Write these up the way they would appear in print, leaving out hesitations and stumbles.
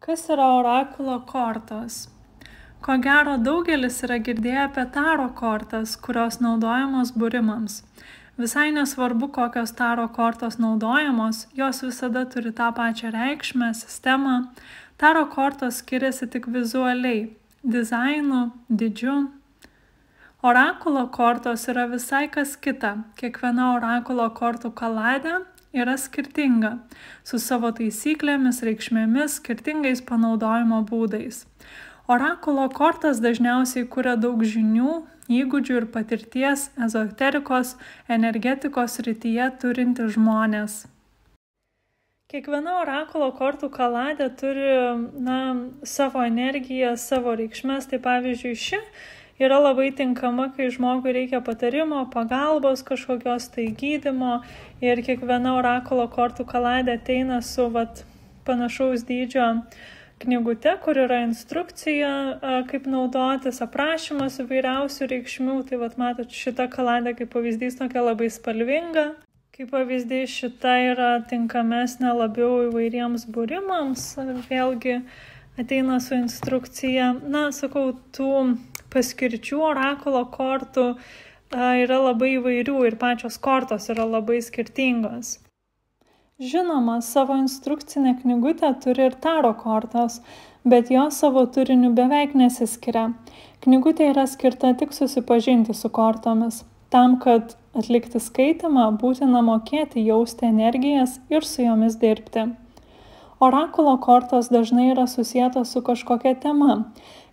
Kas yra orakulo kortos? Ko gero daugelis yra girdėję apie taro kortas, kurios naudojamos būrimams. Visai nesvarbu, kokios taro kortos naudojamos, jos visada turi tą pačią reikšmę, sistemą. Taro kortos skiriasi tik vizualiai, dizainu, dydžiu. Orakulo kortos yra visai kas kita. Kiekviena orakulo kortų kaladė yra skirtinga, su savo taisyklėmis, reikšmėmis, skirtingais panaudojimo būdais. Orakulo kortas dažniausiai kuria daug žinių, įgūdžių ir patirties ezoterikos, energetikos srityje turinti žmonės. Kiekviena orakulo kortų kaladė turi savo energiją, savo reikšmes. Tai pavyzdžiui, ši yra labai tinkama, kai žmogui reikia patarimo, pagalbos, kažkokios tai gydymo, ir kiekviena orakulo kortų kaladė ateina su panašaus dydžio knygute, kur yra instrukcija, kaip naudotis, aprašymas įvairiausių reikšmių. Tai matot, šita kaladė kaip pavyzdys tokia labai spalvinga. Kaip pavyzdys, šita yra tinkamesnė labiau įvairiems būrimams, vėlgi ateina su instrukcija. Tų paskirčių orakulo kortų yra labai įvairių ir pačios kortos yra labai skirtingos. Žinoma, savo instrukcinę knygutę turi ir taro kortos, bet jos savo turiniu beveik nesiskiria. Knygutė yra skirta tik susipažinti su kortomis. Tam, kad atlikti skaitymą, būtina mokėti jausti energijas ir su jomis dirbti. Orakulo kortos dažnai yra susietos su kažkokia tema.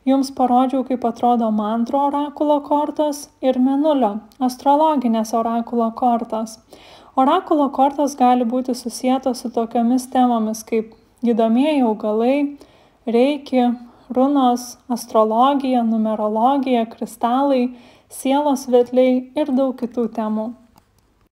Jums parodžiau, kaip atrodo mantrų orakulo kortos ir Mėnulio, astrologinės orakulo kortos. Orakulo kortos gali būti susietos su tokiomis temomis kaip gydomieji augalai, reiki, runos, astrologija, numerologija, kristalai, sielos vedliai ir daug kitų temų.